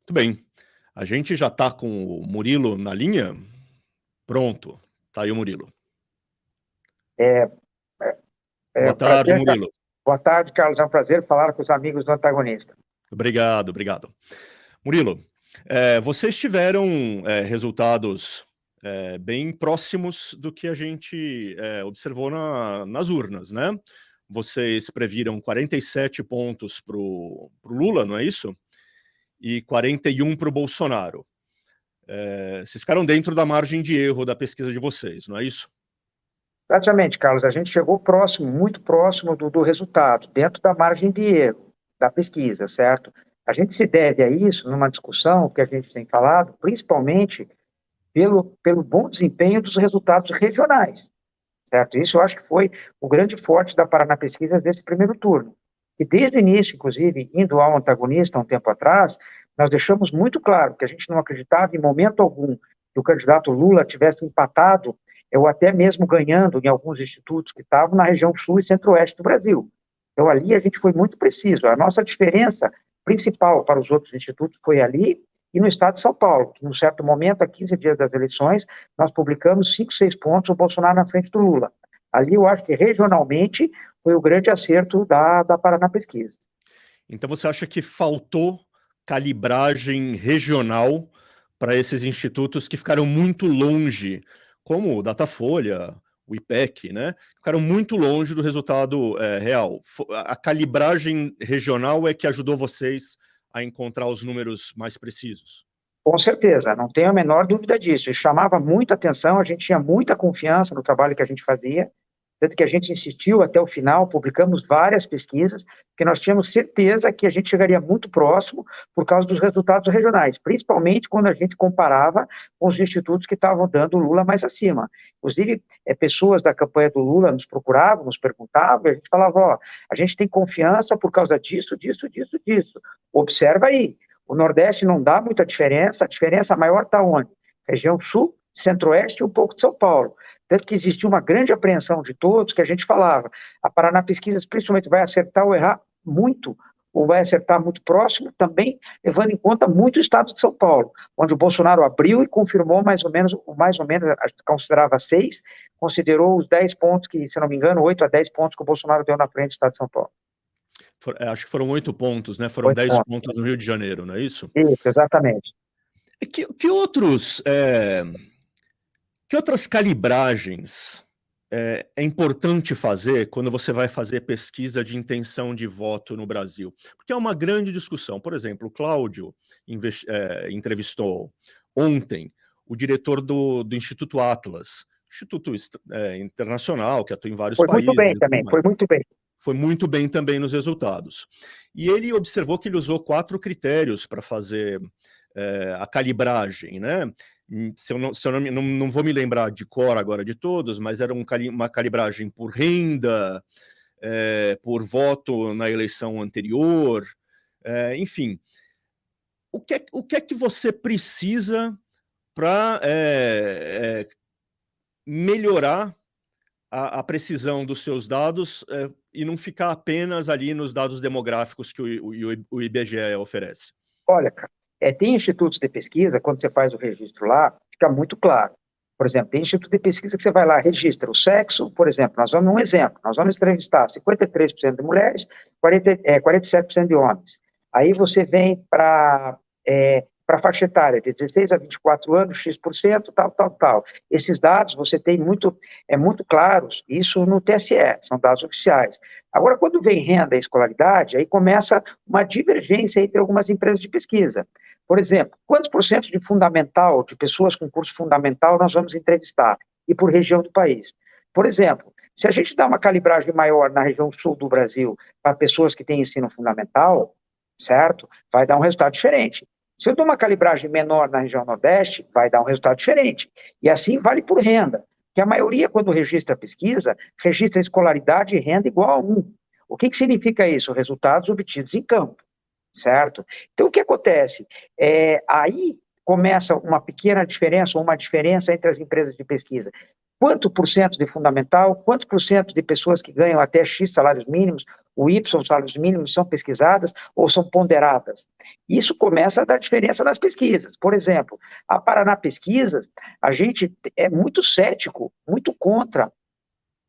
Muito bem. A gente já está com o Murilo na linha? Pronto. Tá aí o Murilo. Boa tarde, Prazer, Murilo. boa tarde, Carlos. É um prazer falar com os amigos do antagonista. Obrigado. Murilo, vocês tiveram resultados bem próximos do que a gente observou nas urnas, né? Vocês previram 47 pontos para o Lula, não é isso? E 41 para o Bolsonaro. Vocês ficaram dentro da margem de erro da pesquisa de vocês, não é isso? Exatamente, Carlos. A gente chegou próximo, muito próximo do resultado, dentro da margem de erro da pesquisa, certo? A gente se deve a isso numa discussão que a gente tem falado, principalmente pelo bom desempenho dos resultados regionais, certo? Isso eu acho que foi o grande forte da Paraná Pesquisas desse primeiro turno. E desde o início, inclusive, indo ao antagonista um tempo atrás, nós deixamos muito claro que a gente não acreditava em momento algum que o candidato Lula tivesse empatado ou até mesmo ganhando em alguns institutos que estavam na região sul e centro-oeste do Brasil. Então, ali a gente foi muito preciso. A nossa diferença principal para os outros institutos foi ali e no estado de São Paulo, que, num certo momento, a 15 dias das eleições, nós publicamos 5, 6 pontos o Bolsonaro na frente do Lula. Ali eu acho que regionalmente foi o grande acerto da Paraná Pesquisa. Então você acha que faltou calibragem regional para esses institutos que ficaram muito longe, como o Datafolha, o IPEC, né? Ficaram muito longe do resultado real. A calibragem regional é que ajudou vocês a encontrar os números mais precisos. Com certeza, não tenho a menor dúvida disso. E chamava muita atenção, a gente tinha muita confiança no trabalho que a gente fazia, tanto que a gente insistiu até o final, publicamos várias pesquisas, que nós tínhamos certeza que a gente chegaria muito próximo por causa dos resultados regionais, principalmente quando a gente comparava com os institutos que estavam dando o Lula mais acima. Inclusive, pessoas da campanha do Lula nos procuravam, nos perguntavam, e a gente falava, ó, a gente tem confiança por causa disso. Observa aí, o Nordeste não dá muita diferença, a diferença maior está onde? Região Sul, Centro-Oeste e um pouco de São Paulo. Tanto que existiu uma grande apreensão de todos, que a gente falava, a Paraná Pesquisas principalmente vai acertar ou errar muito, ou vai acertar muito próximo, também levando em conta muito o estado de São Paulo, onde o Bolsonaro abriu e confirmou mais ou menos, considerava 6, considerou os 10 pontos que, se não me engano, 8 a 10 pontos que o Bolsonaro deu na frente do estado de São Paulo. Acho que foram 8 pontos, né? Foram 10 pontos no Rio de Janeiro, não é isso? Isso, exatamente. Que outras calibragens é importante fazer quando você vai fazer pesquisa de intenção de voto no Brasil? Porque é uma grande discussão. Por exemplo, o Cláudio entrevistou ontem o diretor do Instituto Atlas, Instituto internacional, que atua em vários países. Foi muito bem também, foi muito bem. Foi muito bem também nos resultados. E ele observou que ele usou 4 critérios para fazer a calibragem, né? Se eu não vou me lembrar de cor agora de todos, mas era uma calibragem por renda, por voto na eleição anterior, enfim. O que é que você precisa para melhorar a precisão dos seus dados e não ficar apenas ali nos dados demográficos que o IBGE oferece? Olha, cara, tem institutos de pesquisa, quando você faz o registro lá, fica muito claro. Por exemplo, tem instituto de pesquisa que você vai lá, registra o sexo, por exemplo, nós vamos entrevistar 53% de mulheres, 47% de homens. Aí você vem para a faixa etária, de 16 a 24 anos, X%, tal. Esses dados você tem muito claros, isso no TSE, são dados oficiais. Agora, quando vem renda e escolaridade, aí começa uma divergência entre algumas empresas de pesquisa. Por exemplo, quantos por cento de fundamental, de pessoas com curso fundamental, nós vamos entrevistar? E por região do país. Por exemplo, se a gente dá uma calibragem maior na região sul do Brasil para pessoas que têm ensino fundamental, certo? Vai dar um resultado diferente. Se eu dou uma calibragem menor na região Nordeste, vai dar um resultado diferente. E assim vale por renda. Que a maioria, quando registra a pesquisa, registra escolaridade e renda igual a 1. O que significa isso? Resultados obtidos em campo, certo? Então, o que acontece? Aí começa uma pequena diferença, ou uma diferença entre as empresas de pesquisa. Quanto por cento de fundamental, quantos por cento de pessoas que ganham até X salários mínimos, o Y, os salários mínimos, são pesquisadas ou são ponderadas? Isso começa a dar diferença nas pesquisas. Por exemplo, a Paraná Pesquisas, a gente é muito cético, muito contra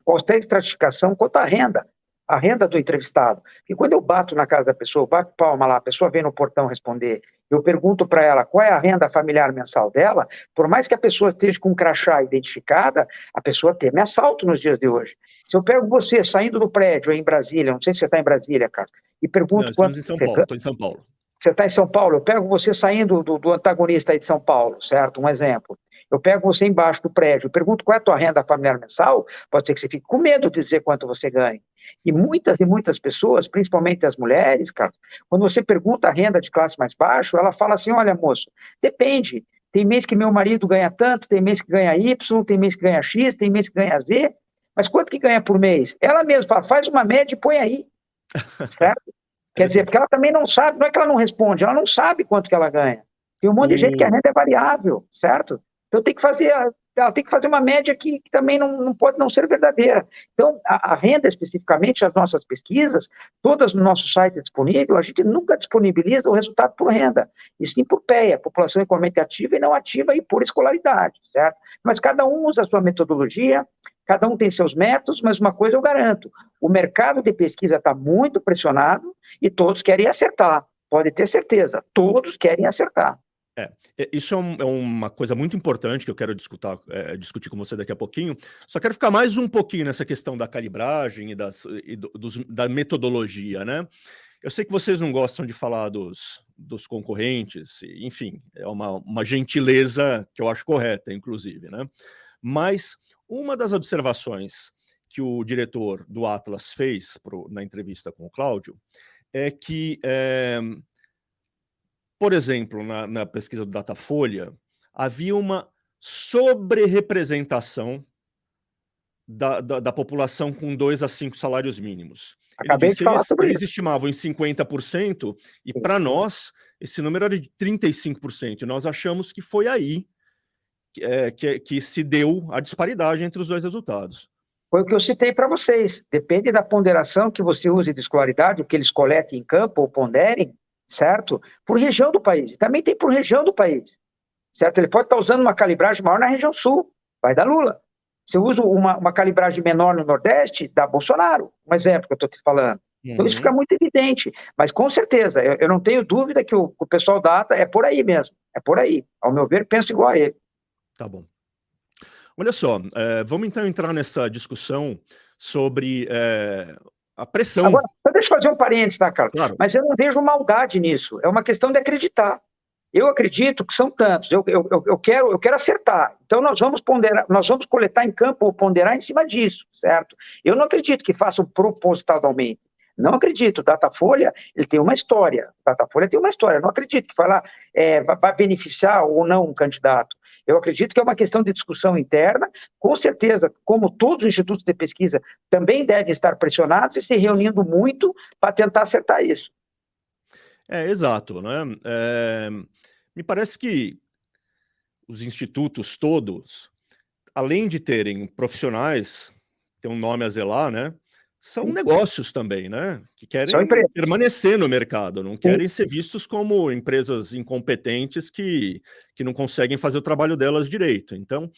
qualquer estratificação quanto à renda. A renda do entrevistado. E quando eu bato na casa da pessoa, bato palma lá, a pessoa vem no portão responder, eu pergunto para ela qual é a renda familiar mensal dela, por mais que a pessoa esteja com um crachá identificada, a pessoa teme assalto nos dias de hoje. Se eu pego você saindo do prédio aí em Brasília, não sei se você está em Brasília, cara, e pergunto Não, quanto estamos em São você Paulo, estou em São Paulo. Você está em São Paulo, eu pego você saindo do antagonista aí de São Paulo, certo? Um exemplo. Eu pego você embaixo do prédio, pergunto qual é a tua renda familiar mensal, pode ser que você fique com medo de dizer quanto você ganha. E muitas pessoas, principalmente as mulheres, cara, quando você pergunta a renda de classe mais baixa, ela fala assim, olha, moço, depende. Tem mês que meu marido ganha tanto, tem mês que ganha Y, tem mês que ganha X, tem mês que ganha Z, mas quanto que ganha por mês? Ela mesma fala, faz uma média e põe aí, certo? Quer dizer, porque ela também não sabe, não é que ela não responde, ela não sabe quanto que ela ganha. Tem um monte de gente que a renda é variável, certo? Então tem que fazer, ela tem que fazer uma média que também não pode não ser verdadeira. Então, a renda, especificamente, as nossas pesquisas, todas no nosso site é disponível, a gente nunca disponibiliza o resultado por renda, e sim por PEA, população economicamente ativa e não ativa e por escolaridade, certo? Mas cada um usa a sua metodologia, cada um tem seus métodos, mas uma coisa eu garanto, o mercado de pesquisa está muito pressionado e todos querem acertar, pode ter certeza, todos querem acertar. Isso é uma coisa muito importante que eu quero discutir com você daqui a pouquinho. Só quero ficar mais um pouquinho nessa questão da calibragem da metodologia, né? Eu sei que vocês não gostam de falar dos concorrentes, enfim, é uma gentileza que eu acho correta, inclusive, né? Mas uma das observações que o diretor do Atlas fez na entrevista com o Cláudio é que por exemplo, na pesquisa do Datafolha, havia uma sobre-representação da população com 2 a 5 salários mínimos. Ele Acabei de disse, falar sobre eles isso. estimavam em 50%, e para nós, esse número era de 35%, e nós achamos que foi aí que se deu a disparidade entre os dois resultados. Foi o que eu citei para vocês. Depende da ponderação que você use de escolaridade, o que eles coletem em campo ou ponderem, certo? Por região do país. E também tem por região do país, certo? Ele pode estar usando uma calibragem maior na região sul, vai dar Lula. Se eu uso uma calibragem menor no Nordeste, dá Bolsonaro. Um exemplo que eu estou te falando. Então isso fica muito evidente. Mas com certeza, eu não tenho dúvida que o pessoal da ATA é por aí mesmo. É por aí. Ao meu ver, penso igual a ele. Tá bom. Olha só, vamos então entrar nessa discussão sobre a pressão. Agora, deixa eu fazer um parênteses, tá, Carlos? Claro. Mas eu não vejo maldade nisso. É uma questão de acreditar. Eu acredito que são tantos. Eu quero acertar. Então nós vamos ponderar, nós vamos coletar em campo ou ponderar em cima disso, certo? Eu não acredito que façam propositalmente. Não acredito. O Datafolha, ele tem uma história. O Datafolha tem uma história. Não acredito que vai beneficiar ou não um candidato. Eu acredito que é uma questão de discussão interna. Com certeza, como todos os institutos de pesquisa também devem estar pressionados e se reunindo muito para tentar acertar isso. Exato, né? Me parece que os institutos todos, além de terem profissionais, tem um nome a zelar, né? São negócios também, né? Que querem permanecer no mercado, não querem ser vistos como empresas incompetentes que não conseguem fazer o trabalho delas direito. Então,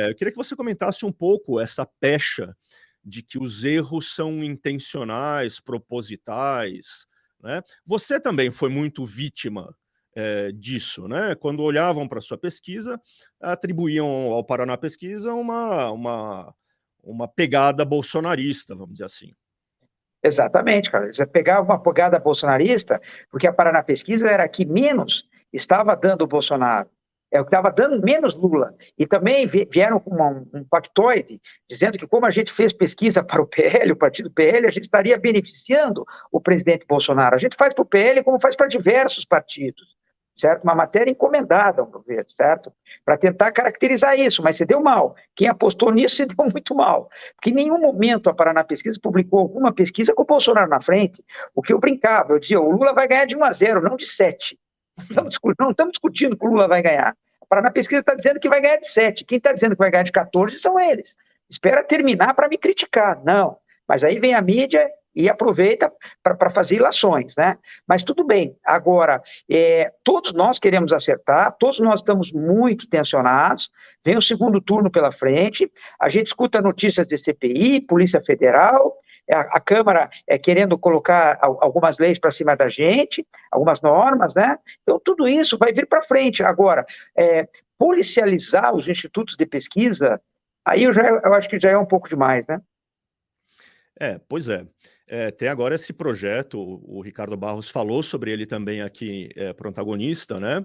eu queria que você comentasse um pouco essa pecha de que os erros são intencionais, propositais, né? Você também foi muito vítima disso, né? Quando olhavam para a sua pesquisa, atribuíam ao Paraná Pesquisa uma pegada bolsonarista, vamos dizer assim. Exatamente, cara. Você pegava uma pegada bolsonarista, porque a Paraná Pesquisa era a que menos estava dando o Bolsonaro. É o que estava dando menos Lula. E também vieram com um factoide, dizendo que como a gente fez pesquisa para o PL, o partido PL, a gente estaria beneficiando o presidente Bolsonaro. A gente faz para o PL como faz para diversos partidos, certo? Uma matéria encomendada, ao meu ver, certo? Para tentar caracterizar isso, mas se deu mal. Quem apostou nisso se deu muito mal. Porque em nenhum momento a Paraná Pesquisa publicou alguma pesquisa com o Bolsonaro na frente. O que eu brincava, eu dizia, o Lula vai ganhar de 1-0, não de 7. Não estamos discutindo que o Lula vai ganhar. A Paraná Pesquisa está dizendo que vai ganhar de 7. Quem está dizendo que vai ganhar de 14 são eles. Espera terminar para me criticar. Não. Mas aí vem a mídia e aproveita para fazer ilações, né? Mas tudo bem. Agora, todos nós queremos acertar, todos nós estamos muito tensionados, vem o segundo turno pela frente, a gente escuta notícias de CPI, Polícia Federal, a Câmara querendo colocar algumas leis para cima da gente, algumas normas, né? Então, tudo isso vai vir para frente. Agora, policializar os institutos de pesquisa, aí eu acho que já é um pouco demais, né? Pois é. Tem agora esse projeto, o Ricardo Barros falou sobre ele também aqui, protagonista, né?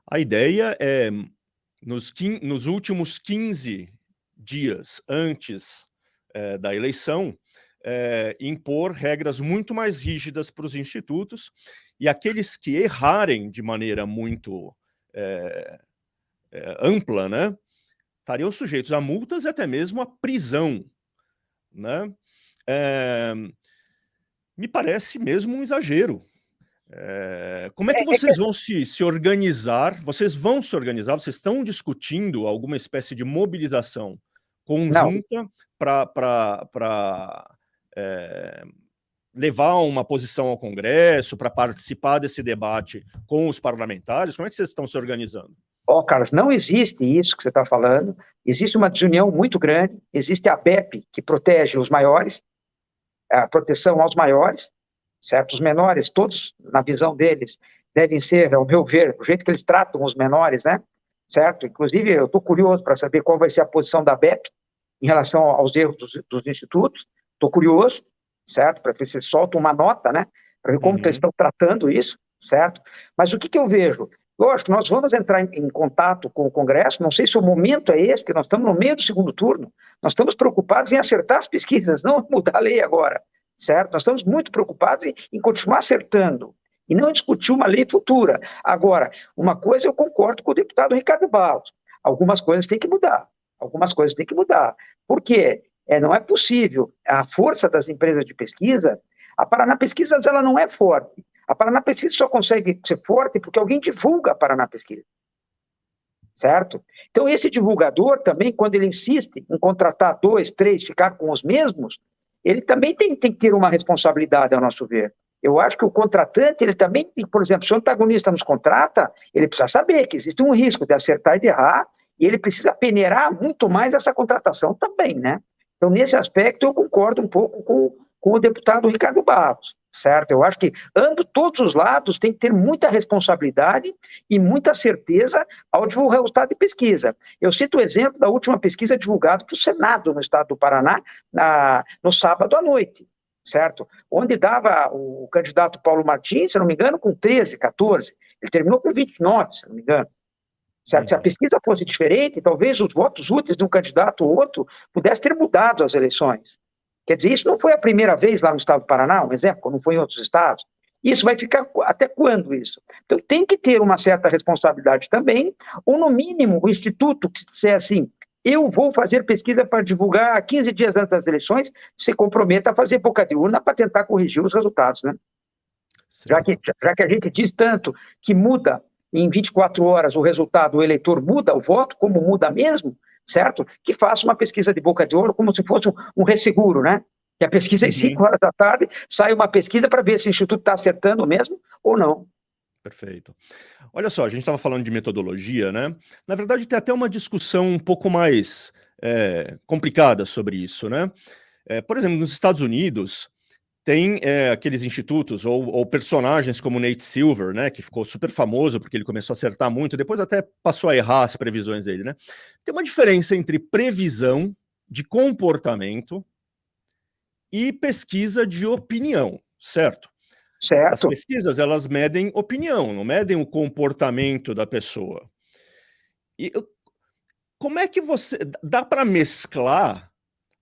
A ideia é, nos últimos 15 dias antes da eleição, impor regras muito mais rígidas para os institutos, e aqueles que errarem de maneira muito ampla, né, estariam sujeitos a multas e até mesmo a prisão, né? Me parece mesmo um exagero. Como é que vocês vão se organizar? Vocês vão se organizar? Vocês estão discutindo alguma espécie de mobilização conjunta para levar uma posição ao Congresso, para participar desse debate com os parlamentares? Como é que vocês estão se organizando? Carlos, não existe isso que você está falando. Existe uma desunião muito grande. Existe a BEP, que protege os maiores, a proteção aos maiores, certo? Os menores, todos, na visão deles, devem ser, ao meu ver, o jeito que eles tratam os menores, né? Certo? Inclusive, eu estou curioso para saber qual vai ser a posição da BEP em relação aos erros dos institutos. Estou curioso, certo? Para ver se eles soltam uma nota, né? Para ver como que eles estão tratando isso, certo? Mas o que eu vejo? Lógico, nós vamos entrar em contato com o Congresso, não sei se o momento é esse, porque nós estamos no meio do segundo turno, nós estamos preocupados em acertar as pesquisas, não mudar a lei agora, certo? Nós estamos muito preocupados em continuar acertando e não discutir uma lei futura. Agora, uma coisa eu concordo com o deputado Ricardo Barros, algumas coisas têm que mudar, Por quê? Não é possível, a força das empresas de pesquisa, a Paraná Pesquisas ela não é forte, a Paraná Pesquisa só consegue ser forte porque alguém divulga a Paraná Pesquisa, certo? Então, esse divulgador também, quando ele insiste em contratar 2, 3, ficar com os mesmos, ele também tem que ter uma responsabilidade, ao nosso ver. Eu acho que o contratante, ele também tem, por exemplo, se o antagonista nos contrata, ele precisa saber que existe um risco de acertar e de errar, e ele precisa peneirar muito mais essa contratação também, né? Então, nesse aspecto, eu concordo um pouco com o deputado Ricardo Barros, certo? Eu acho que todos os lados têm que ter muita responsabilidade e muita certeza ao divulgar o resultado de pesquisa. Eu cito o exemplo da última pesquisa divulgada para o Senado no estado do Paraná, no sábado à noite, certo? Onde dava o candidato Paulo Martins, se não me engano, com 13, 14. Ele terminou com 29, se não me engano. Certo? Se a pesquisa fosse diferente, talvez os votos úteis de um candidato ou outro pudessem ter mudado as eleições. Quer dizer, isso não foi a primeira vez lá no estado do Paraná, um exemplo, como foi em outros estados. Isso vai ficar até quando isso? Então tem que ter uma certa responsabilidade também, ou no mínimo o instituto que disser assim, eu vou fazer pesquisa para divulgar 15 dias antes das eleições, se comprometa a fazer boca de urna para tentar corrigir os resultados, né? Já que a gente diz tanto que muda em 24 horas o resultado, o eleitor muda o voto, como muda mesmo, certo? Que faça uma pesquisa de boca de ouro como se fosse um resseguro, né? Que a pesquisa às 5 horas da tarde, sai uma pesquisa para ver se o Instituto está acertando mesmo ou não. Perfeito. Olha só, a gente estava falando de metodologia, né? Na verdade, tem até uma discussão um pouco mais complicada sobre isso, né? Por exemplo, nos Estados Unidos, tem aqueles institutos ou personagens como Nate Silver, né, que ficou super famoso porque ele começou a acertar muito, depois até passou a errar as previsões dele, né? Tem uma diferença entre previsão de comportamento e pesquisa de opinião, certo? As Certo. pesquisas, elas medem opinião, não medem o comportamento da pessoa. E como é que dá para mesclar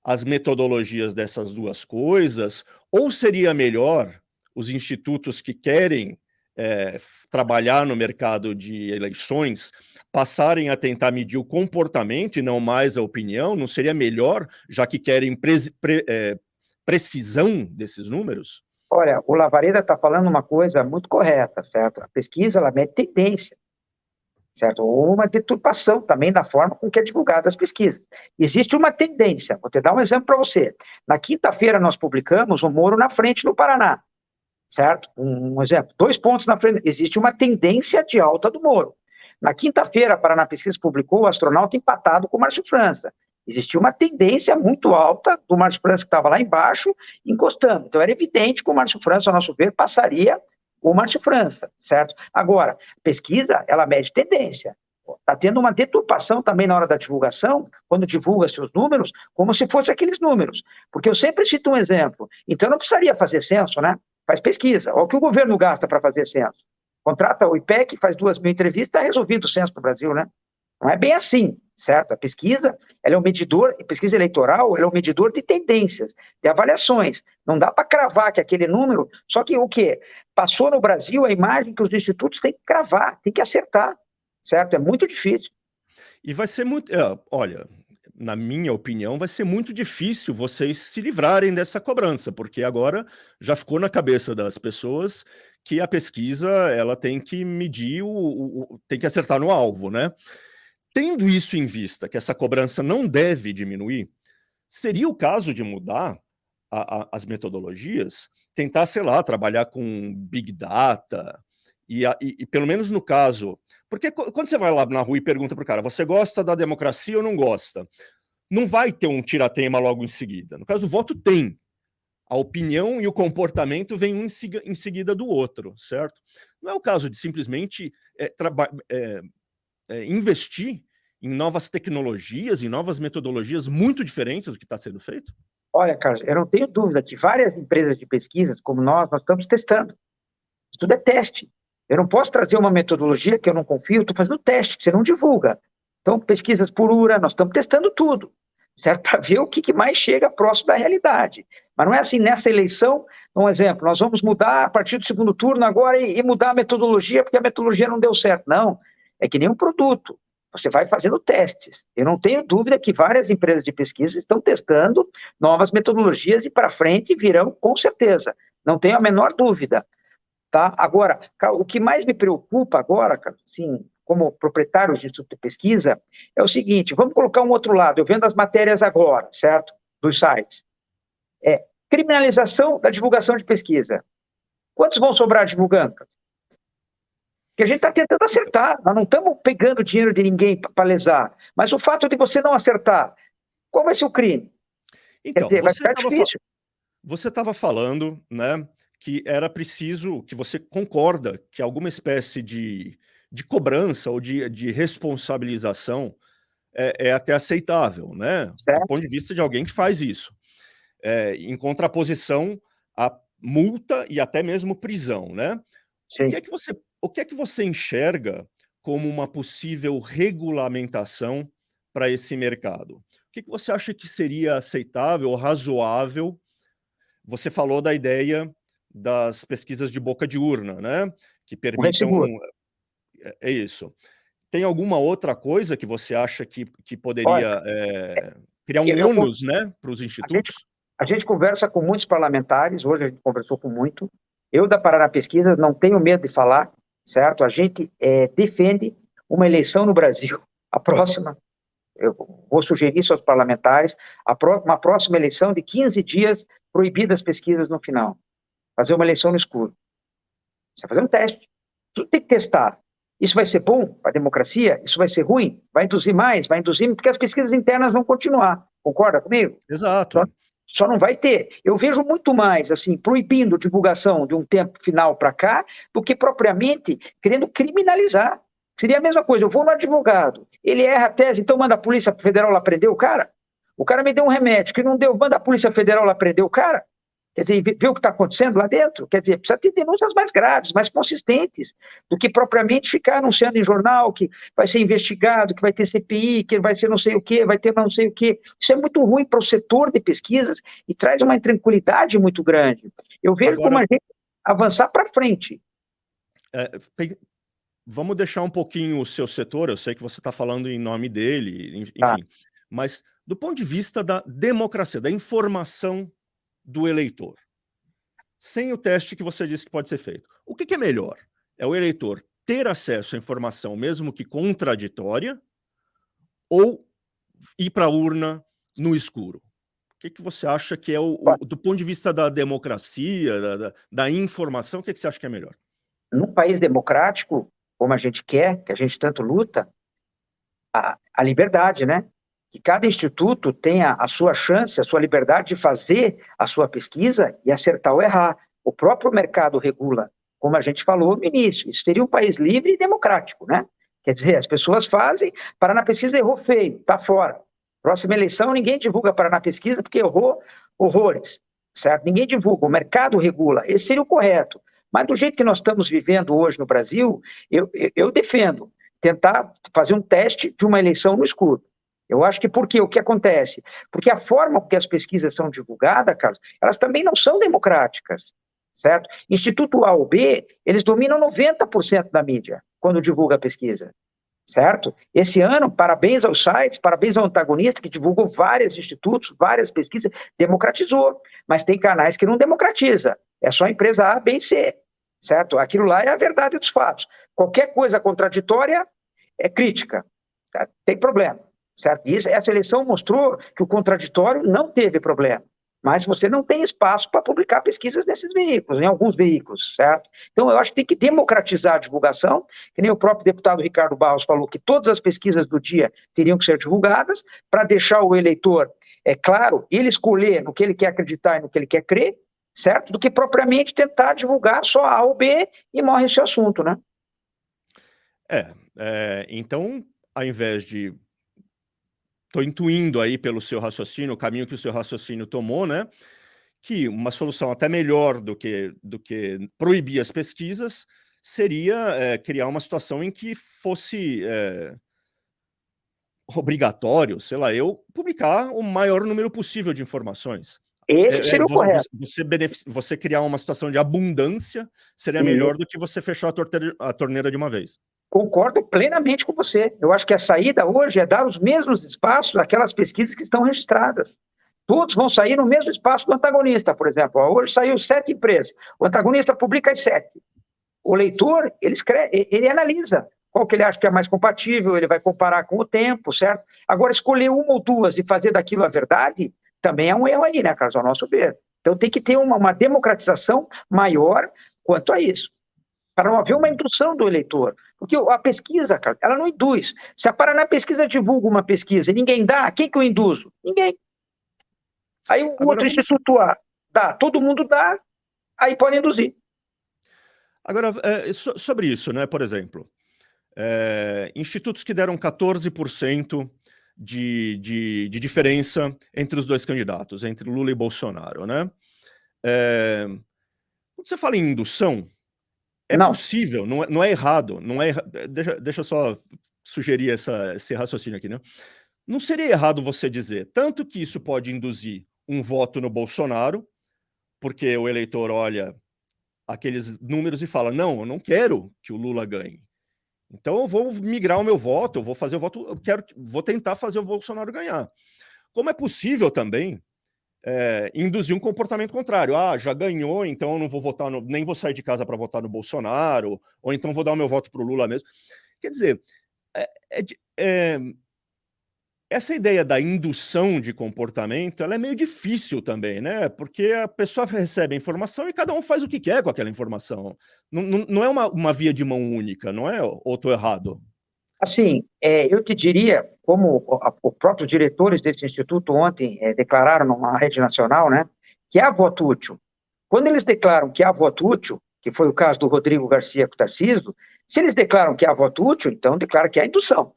as metodologias dessas duas coisas, ou seria melhor os institutos que querem trabalhar no mercado de eleições passarem a tentar medir o comportamento e não mais a opinião? Não seria melhor, já que querem precisão desses números? Olha, o Lavareda está falando uma coisa muito correta, certo? A pesquisa, ela mede tendência, certo? Ou uma deturpação também da forma com que é divulgada as pesquisas. Existe uma tendência, vou te dar um exemplo para você. Na quinta-feira nós publicamos o Moro na frente no Paraná, certo? Um exemplo, 2 pontos na frente. Existe uma tendência de alta do Moro. Na quinta-feira, a Paraná Pesquisa publicou o astronauta empatado com o Márcio França. Existia uma tendência muito alta do Márcio França, que estava lá embaixo, encostando. Então, era evidente que o Márcio França, ao nosso ver, passaria o Márcio França, certo? Agora, pesquisa, ela mede tendência. Está tendo uma deturpação também na hora da divulgação, quando divulga seus números, como se fossem aqueles números. Porque eu sempre cito um exemplo. Então, não precisaria fazer censo, né? Faz pesquisa. Olha o que o governo gasta para fazer censo. Contrata o IPEC, faz 2.000 entrevistas, está resolvido o censo do Brasil, né? Não é bem assim, certo? A pesquisa, ela é um medidor, a pesquisa eleitoral, ela é um medidor de tendências, de avaliações. Não dá para cravar que aquele número, só que o quê? Passou no Brasil a imagem que os institutos têm que cravar, têm que acertar, certo? É muito difícil. E vai ser muito, olha, na minha opinião, vai ser muito difícil vocês se livrarem dessa cobrança, porque agora já ficou na cabeça das pessoas que a pesquisa, ela tem que medir tem que acertar no alvo, né? Tendo isso em vista, que essa cobrança não deve diminuir, seria o caso de mudar as metodologias, tentar, sei lá, trabalhar com Big Data, e pelo menos no caso... Porque quando você vai lá na rua e pergunta para o cara, você gosta da democracia ou não gosta? Não vai ter um tiratema logo em seguida. No caso do voto, tem. A opinião e o comportamento vêm um em seguida do outro, certo? Não é o caso de simplesmente investir em novas tecnologias, em novas metodologias muito diferentes do que está sendo feito? Olha, Carlos, eu não tenho dúvida que várias empresas de pesquisas, como nós estamos testando. Isso tudo é teste. Eu não posso trazer uma metodologia que eu não confio, estou fazendo teste, que você não divulga. Então, pesquisas por URA, nós estamos testando tudo, certo? Para ver o que mais chega próximo da realidade. Mas não é assim, nessa eleição, um exemplo, nós vamos mudar a partir do segundo turno agora e mudar a metodologia, porque a metodologia não deu certo. Não, é que nem um produto. Você vai fazendo testes. Eu não tenho dúvida que várias empresas de pesquisa estão testando novas metodologias e para frente virão com certeza. Não tenho a menor dúvida. Tá? Agora, o que mais me preocupa agora, assim, como proprietário de instituto de pesquisa, é o seguinte, vamos colocar um outro lado, eu vendo as matérias agora, certo? Dos sites. Criminalização da divulgação de pesquisa. Quantos vão sobrar divulgando? Porque a gente está tentando acertar, nós não estamos pegando dinheiro de ninguém para lesar, mas o fato de você não acertar, qual vai ser o crime? Quer Então, dizer, vai ficar difícil. você estava falando, né, que era preciso, que você concorda que alguma espécie de cobrança ou de responsabilização é até aceitável, né, do Certo? ponto de vista de alguém que faz isso. Em contraposição à multa e até mesmo prisão, né? Sim. O que é que você enxerga como uma possível regulamentação para esse mercado? O que você acha que seria aceitável, razoável? Você falou da ideia das pesquisas de boca de urna, né? Que O permitam. resseguro. É isso. Tem alguma outra coisa que você acha que Olha, poderia criar um eu, ônus, né, para os a gente institutos? A gente conversa com muitos parlamentares, hoje a gente conversou com muito. Eu, da Paraná Pesquisas, não tenho medo de falar, certo? A gente defende uma eleição no Brasil, a próxima, eu vou sugerir isso aos parlamentares, uma próxima eleição de 15 dias, proibidas pesquisas no final. Fazer uma eleição no escuro. Você vai fazer um teste. Tudo tem que testar. Isso vai ser bom para a democracia? Isso vai ser ruim? Vai induzir mais? Vai induzir, porque as pesquisas internas vão continuar. Concorda comigo? Só, Exato. só não vai ter. Eu vejo muito mais, assim, proibindo divulgação de um tempo final para cá, do que propriamente querendo criminalizar. Seria a mesma coisa, eu vou no advogado, ele erra a tese, então manda a Polícia Federal lá prender o cara. O cara me deu um remédio que não deu, manda a Polícia Federal lá prender o cara. Quer dizer, ver o que está acontecendo lá dentro. Quer dizer, precisa ter denúncias mais graves, mais consistentes, do que propriamente ficar anunciando em jornal que vai ser investigado, que vai ter CPI, que vai ser não sei o quê, vai ter não sei o quê. Isso é muito ruim para o setor de pesquisas e traz uma intranquilidade muito grande. Eu vejo como Agora, a gente avançar para frente. vamos deixar um pouquinho o seu setor, eu sei que você está falando em nome dele, Tá? enfim, mas do ponto de vista da democracia, da informação do eleitor, sem o teste que você disse que pode ser feito, o que é melhor? É o eleitor ter acesso à informação, mesmo que contraditória, ou ir para a urna no escuro? O que você acha que é do ponto de vista da democracia, da informação, o que você acha que é melhor? Num país democrático, como a gente quer, que a gente tanto luta, a liberdade, né? Que cada instituto tenha a sua chance, a sua liberdade de fazer a sua pesquisa e acertar ou errar. O próprio mercado regula, como a gente falou no início. Isso seria um país livre e democrático, né? Quer dizer, as pessoas fazem, Paraná Pesquisa errou feio, está fora. Próxima eleição, ninguém divulga Paraná Pesquisa porque errou horrores, certo? Ninguém divulga, o mercado regula. Esse seria o correto. Mas do jeito que nós estamos vivendo hoje no Brasil, eu defendo tentar fazer um teste de uma eleição no escuro. Eu acho que porque o que acontece? Porque a forma que as pesquisas são divulgadas, Carlos, elas também não são democráticas, certo? Instituto A ou B, eles dominam 90% da mídia quando divulga a pesquisa, certo? Esse ano, parabéns aos sites, parabéns ao antagonista, que divulgou vários institutos, várias pesquisas, democratizou, mas tem canais que não democratiza, é só a empresa A, B e C, certo? Aquilo lá é a verdade dos fatos. Qualquer coisa contraditória é crítica, tá? Tem problema, certo? E essa eleição mostrou que o contraditório não teve problema, mas você não tem espaço para publicar pesquisas nesses veículos, em alguns veículos, certo? Então, eu acho que tem que democratizar a divulgação, que nem o próprio deputado Ricardo Barros falou, que todas as pesquisas do dia teriam que ser divulgadas, para deixar o eleitor, é claro, ele escolher no que ele quer acreditar e no que ele quer crer, certo? Do que propriamente tentar divulgar só A ou B e morre esse assunto, né? Então, ao invés de... Estou intuindo aí pelo seu raciocínio, o caminho que o seu raciocínio tomou, né? Que uma solução até melhor do que proibir as pesquisas seria criar uma situação em que fosse obrigatório, sei lá, eu publicar o maior número possível de informações. Esse seria o correto. Você criar uma situação de abundância seria melhor do que você fechar a torneira de uma vez. Concordo plenamente com você. Eu acho que a saída hoje é dar os mesmos espaços àquelas pesquisas que estão registradas. Todos vão sair no mesmo espaço do antagonista, por exemplo. Hoje saiu 7 empresas. O antagonista publica as 7. O leitor, ele analisa qual que ele acha que é mais compatível, ele vai comparar com o tempo, certo? Agora, escolher uma ou duas e fazer daquilo a verdade, também é um erro aí, né, Carlos, ao nosso ver. Então, tem que ter uma democratização maior quanto a isso, para não haver uma indução do eleitor. Porque a pesquisa, Carlos, ela não induz. Se a Paraná Pesquisa divulga uma pesquisa e ninguém dá, quem que eu induzo? Ninguém. Aí o outro instituto dá, todo mundo dá, aí pode induzir. Agora, sobre isso, né, por exemplo, institutos que deram 14% de diferença entre os dois candidatos, entre Lula e Bolsonaro, né? Quando você fala em indução, Não. possível, não é errado, deixa eu só sugerir esse raciocínio aqui, né? Não seria errado você dizer, tanto que isso pode induzir um voto no Bolsonaro, porque o eleitor olha aqueles números e fala, não, eu não quero que o Lula ganhe. Então eu vou migrar o meu voto, eu vou fazer o voto, vou tentar fazer o Bolsonaro ganhar. Como é possível também induzir um comportamento contrário. Já ganhou, então eu não vou votar, nem vou sair de casa para votar no Bolsonaro, ou então vou dar o meu voto para o Lula mesmo. Quer dizer, essa ideia da indução de comportamento, ela é meio difícil também, né? Porque a pessoa recebe a informação e cada um faz o que quer com aquela informação. Não é uma via de mão única, não é? Ou estou errado? Assim, eu te diria, como os próprios diretores desse instituto ontem declararam numa rede nacional, né, que há voto útil. Quando eles declaram que há voto útil, que foi o caso do Rodrigo Garcia com o Tarcísio, se eles declaram que há voto útil, então declara que há indução.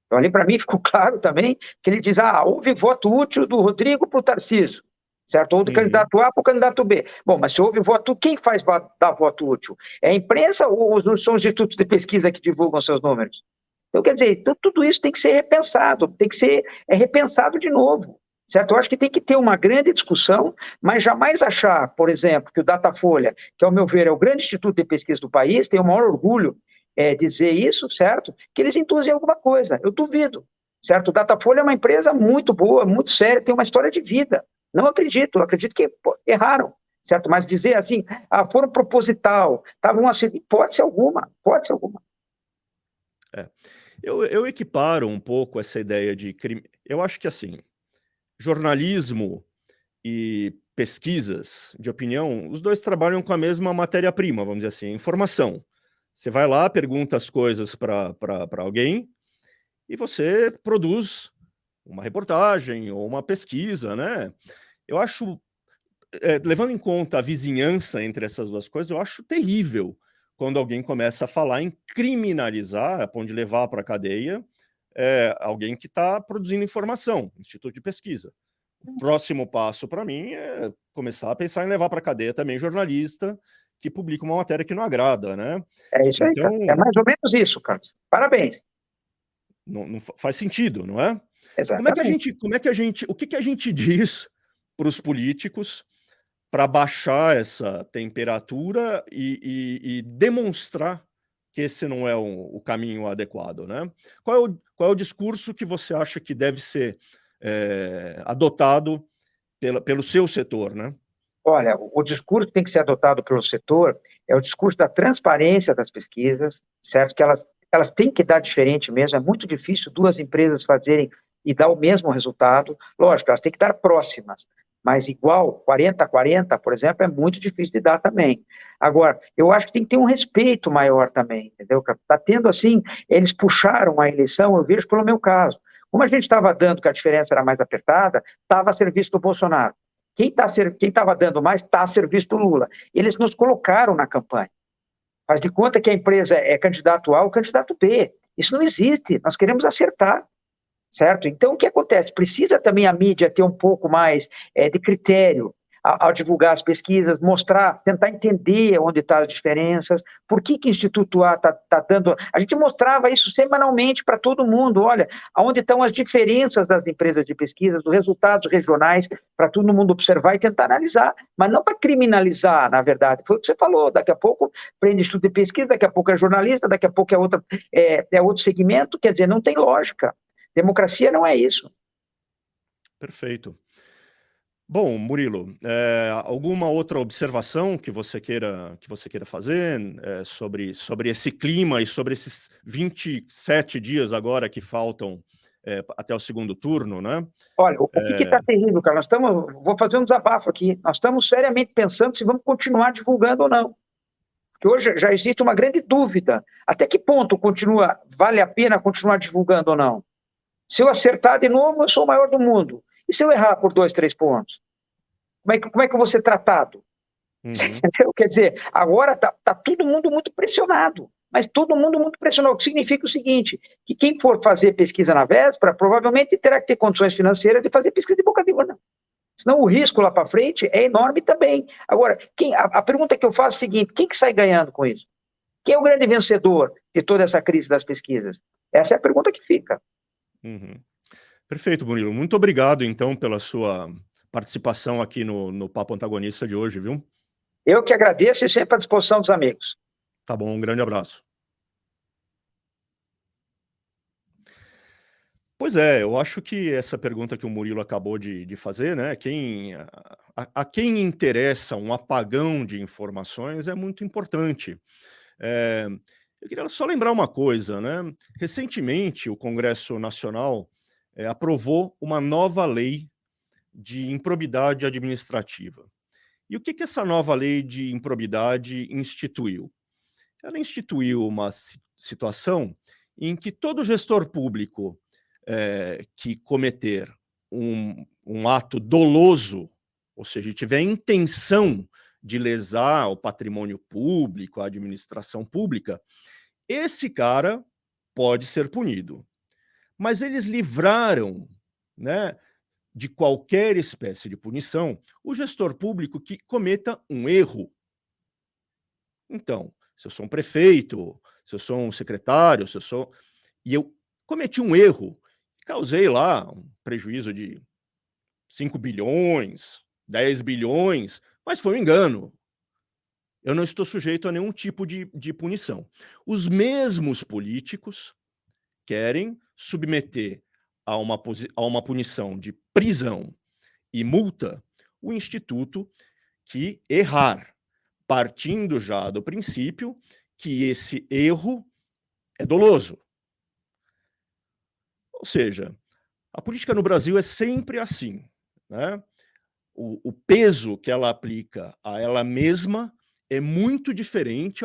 Então, ali para mim ficou claro também que ele diz, houve voto útil do Rodrigo para o Tarcísio, certo? Ou do candidato A para o candidato B. Bom, mas se houve voto, quem faz dar voto útil? É a imprensa ou são os institutos de pesquisa que divulgam seus números? Então, quer dizer, tudo isso tem que ser repensado, tem que ser repensado de novo, certo? Eu acho que tem que ter uma grande discussão, mas jamais achar, por exemplo, que o Datafolha, que ao meu ver é o grande instituto de pesquisa do país, tem o maior orgulho dizer isso, certo? Que eles induzem alguma coisa, eu duvido, certo? O Datafolha é uma empresa muito boa, muito séria, tem uma história de vida. Não acredito, acredito que erraram, certo? Mas dizer assim, foram proposital, estavam assim, pode ser alguma, É. Eu equiparo um pouco essa ideia de crime. Eu acho que, assim, jornalismo e pesquisas de opinião, os dois trabalham com a mesma matéria-prima, vamos dizer assim, informação. Você vai lá, pergunta as coisas para alguém e você produz uma reportagem ou uma pesquisa, né? Eu acho, levando em conta a vizinhança entre essas duas coisas, eu acho terrível quando alguém começa a falar em criminalizar, a ponto de levar para a cadeia, alguém que está produzindo informação, instituto de pesquisa. O próximo passo para mim é começar a pensar em levar para a cadeia também jornalista que publica uma matéria que não agrada, né? É isso aí, Então, cara. É mais ou menos isso, Carlos. Parabéns. não faz sentido, não é? Exatamente. O que a gente diz para os políticos para baixar essa temperatura e demonstrar que esse não é o caminho adequado, né? Qual é o discurso que você acha que deve ser adotado pelo seu setor, né? Olha, o discurso que tem que ser adotado pelo setor é o discurso da transparência das pesquisas, certo? Que elas têm que dar diferente mesmo. É muito difícil duas empresas fazerem e dar o mesmo resultado. Lógico, elas têm que dar próximas, mas igual, 40 a 40, por exemplo, é muito difícil de dar também. Agora, eu acho que tem que ter um respeito maior também, entendeu? Está tendo assim, eles puxaram a eleição, eu vejo pelo meu caso. Como a gente estava dando que a diferença era mais apertada, estava a serviço do Bolsonaro. Quem estava dando mais está a serviço do Lula. Eles nos colocaram na campanha. Faz de conta que a empresa é candidato A ou candidato B. Isso não existe. Nós queremos acertar, certo? Então, o que acontece? Precisa também a mídia ter um pouco mais de critério ao divulgar as pesquisas, mostrar, tentar entender onde estão as diferenças, por que o Instituto A está dando... A gente mostrava isso semanalmente para todo mundo, olha, onde estão as diferenças das empresas de pesquisa, dos resultados regionais, para todo mundo observar e tentar analisar, mas não para criminalizar, na verdade. Foi o que você falou, daqui a pouco prende Instituto de pesquisa, daqui a pouco é jornalista, daqui a pouco é outro segmento, quer dizer, não tem lógica. Democracia não é isso. Perfeito. Bom, Murilo, alguma outra observação que você queira fazer sobre esse clima e sobre esses 27 dias agora que faltam até o segundo turno, né? Olha, o que está terrível, cara? Vou fazer um desabafo aqui. Nós estamos seriamente pensando se vamos continuar divulgando ou não. Porque hoje já existe uma grande dúvida. Até que ponto vale a pena continuar divulgando ou não? Se eu acertar de novo, eu sou o maior do mundo. E se eu errar por 2, 3 pontos? Como é que eu vou ser tratado? Uhum. Quer dizer, agora está todo mundo muito pressionado. Mas todo mundo muito pressionado. O que significa o seguinte, que quem for fazer pesquisa na véspera, provavelmente terá que ter condições financeiras de fazer pesquisa de boca de urna. Senão o risco lá para frente é enorme também. Agora, a pergunta que eu faço é a seguinte, quem que sai ganhando com isso? Quem é o grande vencedor de toda essa crise das pesquisas? Essa é a pergunta que fica. Uhum. Perfeito, Murilo. Muito obrigado, então, pela sua participação aqui no Papo Antagonista de hoje, viu? Eu que agradeço e sempre à disposição dos amigos. Tá bom, um grande abraço. Pois é, eu acho que essa pergunta que o Murilo acabou de fazer, né? A quem interessa um apagão de informações é muito importante. Eu queria só lembrar uma coisa, né? Recentemente, o Congresso Nacional aprovou uma nova lei de improbidade administrativa. E o que essa nova lei de improbidade instituiu? Ela instituiu uma situação em que todo gestor público que cometer um ato doloso, ou seja, tiver a intenção de lesar o patrimônio público, a administração pública, esse cara pode ser punido. Mas eles livraram, né, de qualquer espécie de punição o gestor público que cometa um erro. Então, se eu sou um prefeito, se eu sou um secretário, e eu cometi um erro, causei lá um prejuízo de 5 bilhões, 10 bilhões, mas foi um engano. Eu não estou sujeito a nenhum tipo de punição. Os mesmos políticos querem submeter a uma punição de prisão e multa o instituto que errar, partindo já do princípio que esse erro é doloso. Ou seja, a política no Brasil é sempre assim, né? O peso que ela aplica a ela mesma é muito diferente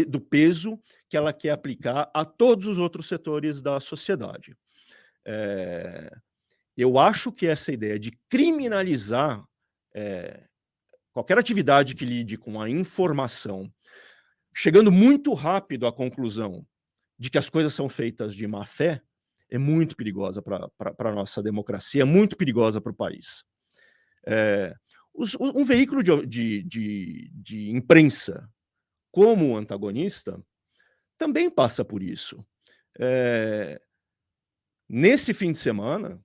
do peso que ela quer aplicar a todos os outros setores da sociedade. Eu acho que essa ideia de criminalizar qualquer atividade que lide com a informação, chegando muito rápido à conclusão de que as coisas são feitas de má fé, é muito perigosa para a nossa democracia, é muito perigosa para o país. Um veículo de imprensa como o Antagonista também passa por isso. Nesse fim de semana,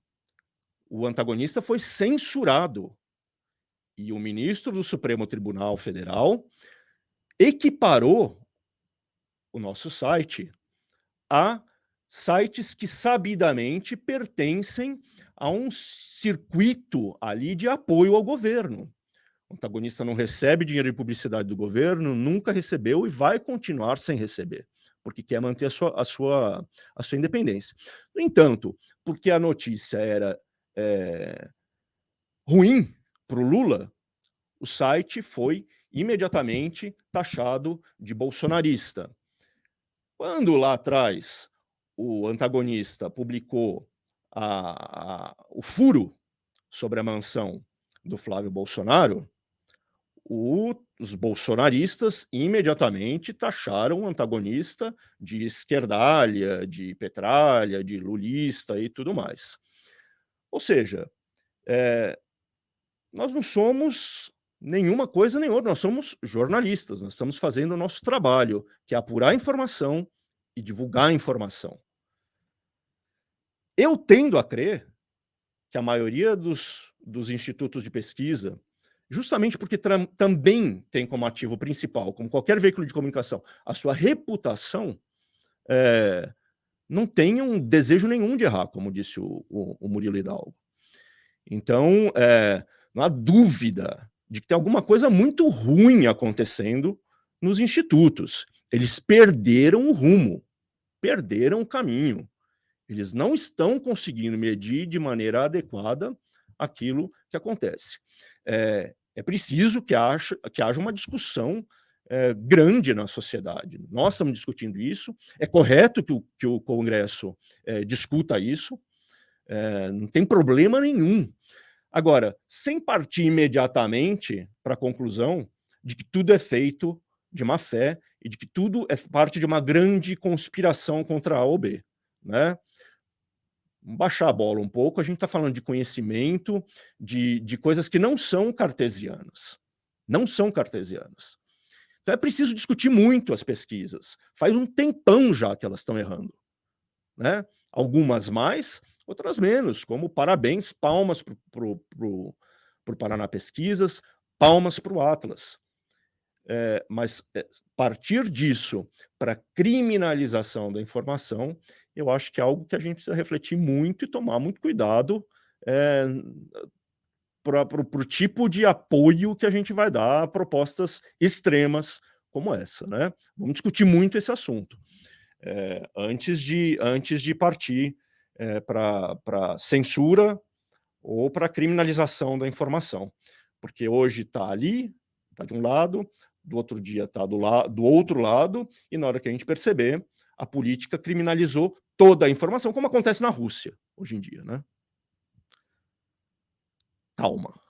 o Antagonista foi censurado e o ministro do Supremo Tribunal Federal equiparou o nosso site a sites que sabidamente pertencem a um circuito ali de apoio ao governo. O Antagonista não recebe dinheiro de publicidade do governo, nunca recebeu e vai continuar sem receber, porque quer manter a sua independência. No entanto, porque a notícia era ruim para o Lula, o site foi imediatamente taxado de bolsonarista. Quando lá atrás o Antagonista publicou o furo sobre a mansão do Flávio Bolsonaro, os bolsonaristas imediatamente taxaram o Antagonista de esquerdalha, de petralha, de lulista e tudo mais. Ou seja, nós não somos nenhuma coisa nem outra, nós somos jornalistas, nós estamos fazendo o nosso trabalho, que é apurar informação e divulgar a informação. Eu tendo a crer que a maioria dos institutos de pesquisa, justamente porque também tem como ativo principal, como qualquer veículo de comunicação, a sua reputação, não tenham desejo nenhum de errar, como disse o Murilo Hidalgo. Então, não há dúvida de que tem alguma coisa muito ruim acontecendo nos institutos. Eles perderam o rumo, perderam o caminho. Eles não estão conseguindo medir de maneira adequada aquilo que acontece. É preciso que haja uma discussão grande na sociedade. Nós estamos discutindo isso, é correto que o Congresso discuta isso, não tem problema nenhum. Agora, sem partir imediatamente para a conclusão de que tudo é feito de má fé e de que tudo é parte de uma grande conspiração contra A ou B, né? Vamos baixar a bola um pouco, a gente está falando de conhecimento, de coisas que não são cartesianas. Não são cartesianas. Então é preciso discutir muito as pesquisas. Faz um tempão já que elas estão errando, né? Algumas mais, outras menos, como parabéns, palmas para o Paraná Pesquisas, palmas para o Atlas. Mas partir disso para criminalização da informação, eu acho que é algo que a gente precisa refletir muito e tomar muito cuidado para o tipo de apoio que a gente vai dar a propostas extremas como essa, né? Vamos discutir muito esse assunto antes de partir para censura ou para criminalização da informação, porque hoje está ali, está de um lado, do outro dia está do outro lado, e na hora que a gente perceber, a política criminalizou toda a informação, como acontece na Rússia hoje em dia, né? Calma.